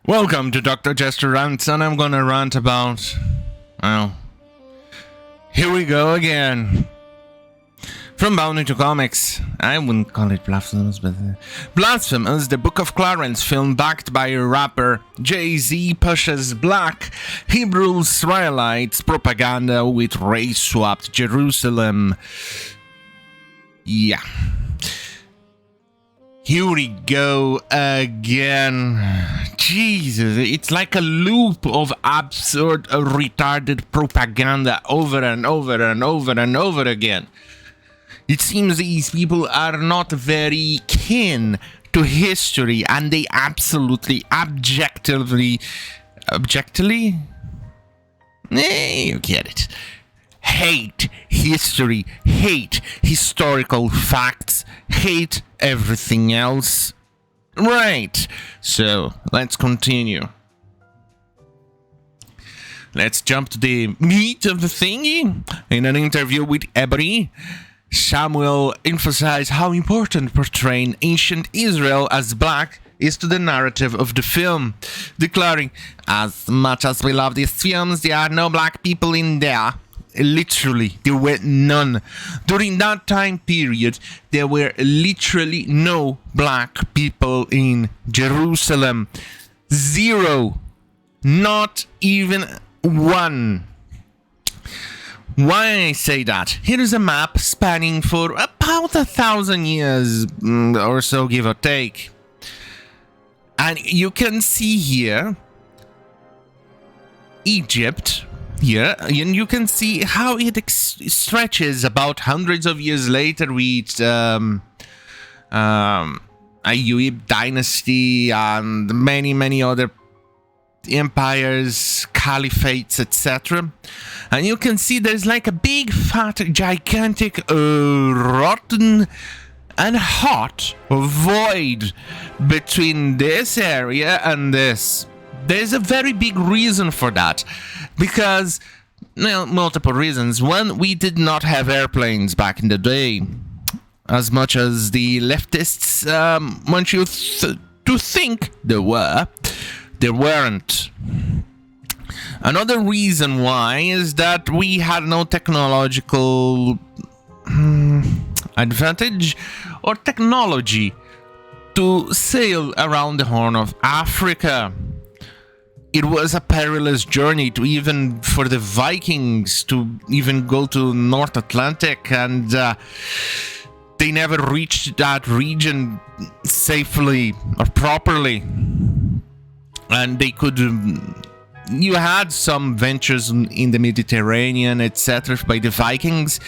Welcome to Dr. Jester Rants, and I'm gonna rant about... well... here we go again. From Bounding to Comics. I wouldn't call it blasphemous, but... Blasphemous, the Book of Clarence film backed by rapper Jay-Z pushes black Hebrew Israelites propaganda with race-swapped Jerusalem. Yeah. Here we go again. Jesus, it's like a loop of absurd, retarded propaganda over and over and over and over again. It seems these people are not very keen to history, and they absolutely, objectively, you get it, hate history, hate historical facts, hate everything else. Right, so let's continue. Let's jump to the meat of the thingy. In an interview with Ebony, Samuel emphasized how important portraying ancient Israel as black is to the narrative of the film, declaring, "As much as we love these films, there are no black people in there." Literally, there were none. During that time period, there were literally no black people in Jerusalem. Zero. Not even one. Why I say that? Here is a map spanning for about 1,000 years or so, give or take. And you can see here Egypt. Here, and you can see how it stretches about hundreds of years later with Ayyub dynasty and many other empires, caliphates, etc. And you can see there's like a big, fat, gigantic, rotten and hot void between this area and this. There's a very big reason for that. Because, well, multiple reasons. One, we did not have airplanes back in the day. As much as the leftists want you to think there were, there weren't. Another reason why is that we had no technological advantage or technology to sail around the Horn of Africa. It was a perilous journey to even for the Vikings to even go to North Atlantic, and they never reached that region safely or properly. And they could, you had some ventures in the Mediterranean, etc. by the Vikings,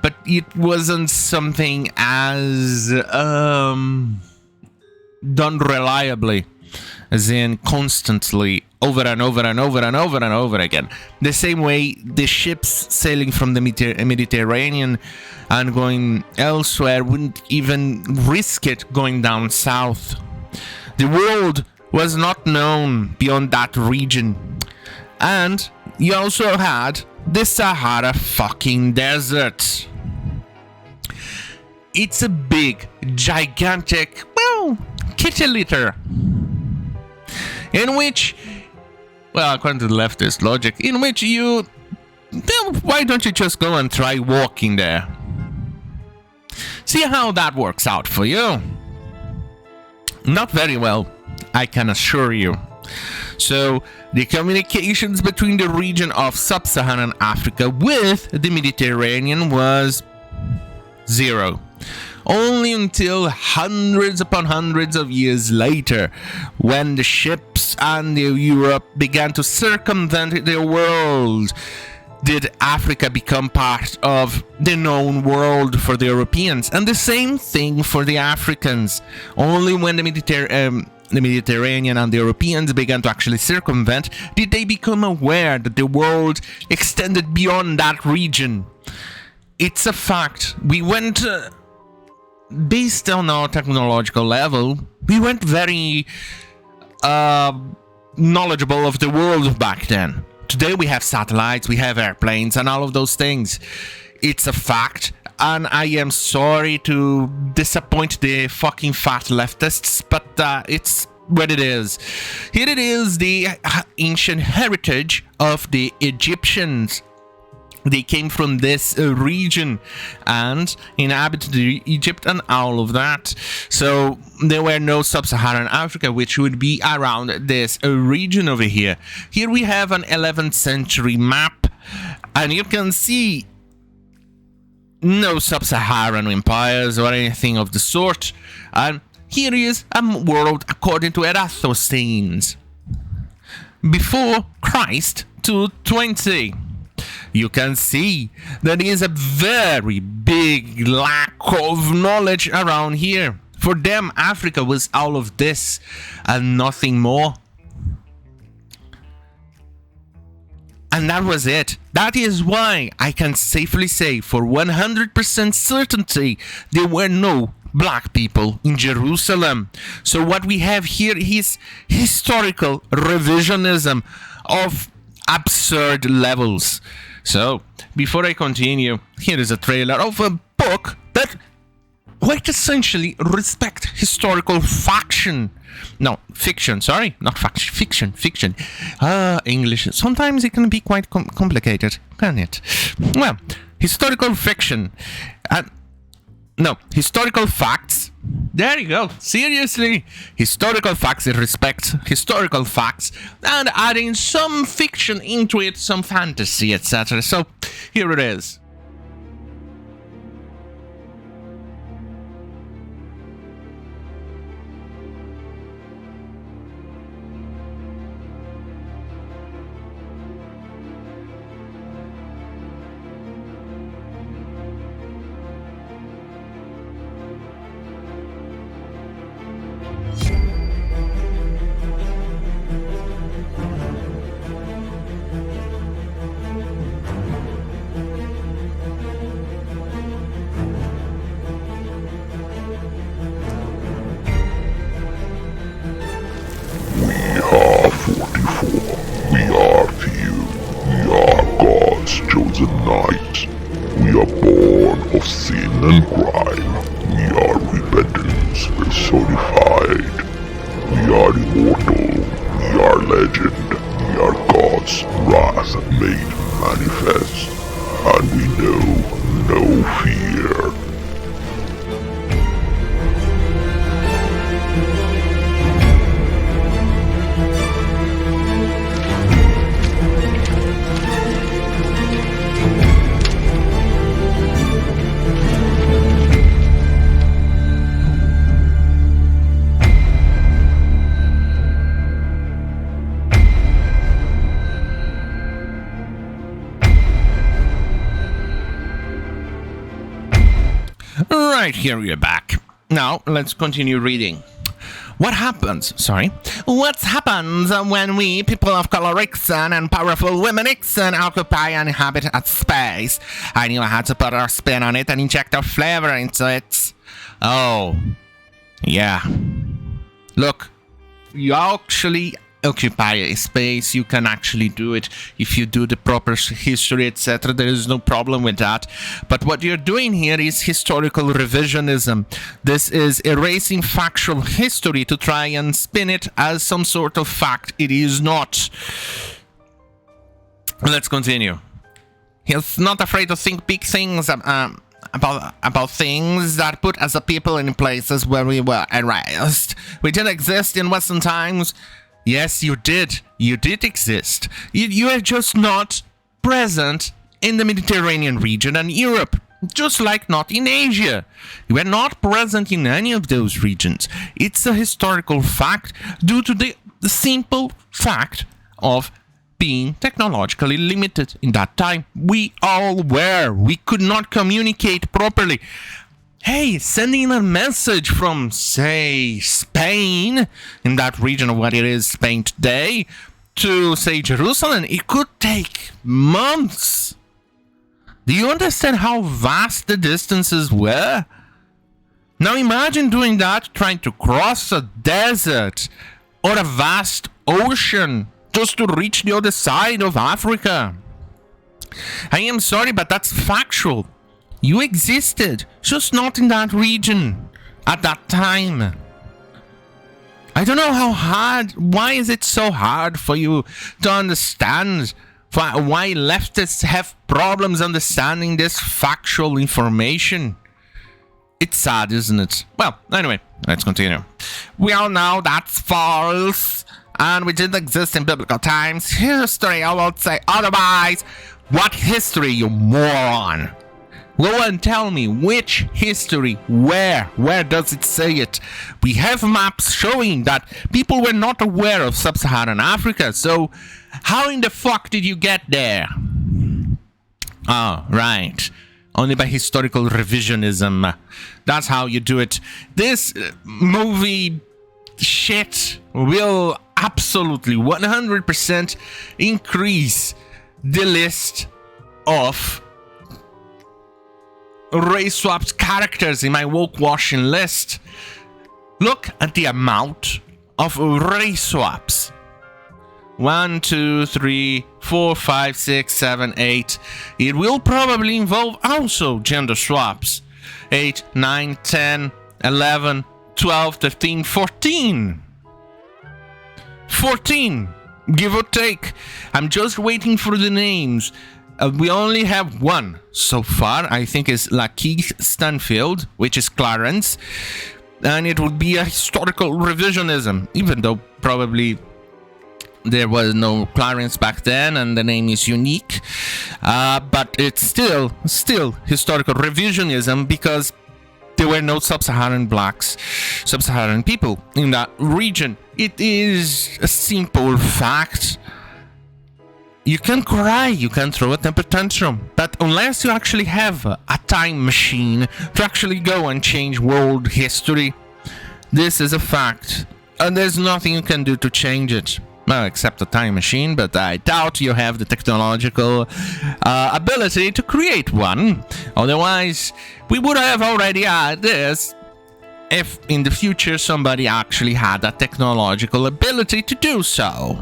but it wasn't something as done reliably, as in constantly, over and over and over and over and over again. The same way the ships sailing from the Mediterranean and going elsewhere wouldn't even risk it going down south. The world was not known beyond that region. And you also had the Sahara fucking desert. It's a big, gigantic, well, kitty litter, in which, well, according to the leftist logic, in which you, well, why don't you just go and try walking there? See how that works out for you. Not very well, I can assure you. So, the communications between the region of sub-Saharan Africa with the Mediterranean was zero. Only until hundreds upon hundreds of years later, when the ships and Europe began to circumvent the world, did Africa become part of the known world for the Europeans. And the same thing for the Africans. Only when the Mediterranean and the Europeans began to actually circumvent did they become aware that the world extended beyond that region. It's a fact. We went... based on our technological level, we weren't very knowledgeable of the world back then. Today we have satellites, we have airplanes, and all of those things. It's a fact, and I am sorry to disappoint the fucking fat leftists, but it's what it is. Here it is, the ancient heritage of the Egyptians. They came from this region and inhabited Egypt and all of that. So there were no sub-Saharan Africa, which would be around this region over here. Here we have an 11th century map, and you can see no sub-Saharan empires or anything of the sort. And here is a world according to Eratosthenes. Before Christ 220. You can see there is a very big lack of knowledge around here. For them, Africa was all of this and nothing more. And that was it. That is why I can safely say for 100% certainty there were no black people in Jerusalem. So what we have here is historical revisionism of absurd levels. So, before I continue, here is a trailer of a book that quite essentially respect historical fiction. No, fiction, sorry, not faction, fiction. English, sometimes it can be quite complicated, can't it? Well, historical fiction. No, historical facts. There you go. Seriously. Historical facts. It respects historical facts and adding some fiction into it, some fantasy, etc. So, here it is. Right, here we are back. Now, let's continue reading. What happens when we, people of color Ixon and powerful women Ixon, occupy and inhabit a space? I knew I had to put our spin on it and inject our flavor into it. Oh, yeah. Look, you actually occupy a space, you can actually do it if you do the proper history, etc. There is no problem with that. But what you're doing here is historical revisionism. This is erasing factual history to try and spin it as some sort of fact. It is not. Let's continue. He's not afraid to think big things about things that put us a people in places where we were erased. We didn't exist in Western times. Yes, you did. You did exist. You are just not present in the Mediterranean region and Europe, just like not in Asia. You are not present in any of those regions. It's a historical fact due to the simple fact of being technologically limited in that time. We all were. We could not communicate properly. Hey, sending a message from, say, Spain, in that region of what it is Spain today, to, say, Jerusalem, it could take months. Do you understand how vast the distances were? Now imagine doing that, trying to cross a desert or a vast ocean just to reach the other side of Africa. I am sorry, but that's factual. You existed, just not in that region, at that time. I don't know how hard. Why is it so hard for you to understand? Why leftists have problems understanding this factual information? It's sad, isn't it? Well, anyway, let's continue. We all know that's false, and we didn't exist in biblical times. History, I won't say otherwise. What history, you moron? Go and tell me which history, where does it say it? We have maps showing that people were not aware of sub-Saharan Africa, so how in the fuck did you get there? Oh, right. Only by historical revisionism. That's how you do it. This movie shit will absolutely 100% increase the list of race swapped characters in my woke washing list. Look at the amount of race swaps. 1, 2, 3, 4, 5, 6, 7, 8. It will probably involve also gender swaps. 8, 9, 10, 11, 12, 13, 14. 14, give or take. I'm just waiting for the names. We only have one so far. I think it's Lakeith Stanfield, which is Clarence. And it would be a historical revisionism, even though probably there was no Clarence back then and the name is unique. But it's still historical revisionism because there were no sub-Saharan blacks, sub-Saharan people in that region. It is a simple fact. You can cry, you can throw a temper tantrum, but unless you actually have a time machine to actually go and change world history, this is a fact, and there's nothing you can do to change it. Well, except a time machine, but I doubt you have the technological ability to create one. Otherwise, we would have already had this if in the future somebody actually had that technological ability to do so.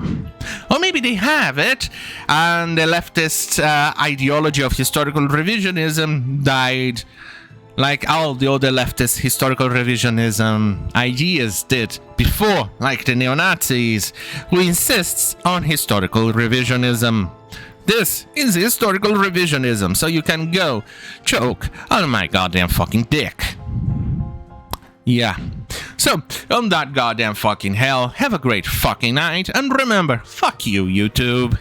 Or maybe they have it, and the leftist ideology of historical revisionism died like all the other leftist historical revisionism ideas did before, like the neo-Nazis, who insists on historical revisionism. This is historical revisionism, so you can go choke on my goddamn fucking dick. Yeah. So, on that goddamn fucking hell, have a great fucking night, and remember, fuck you, YouTube.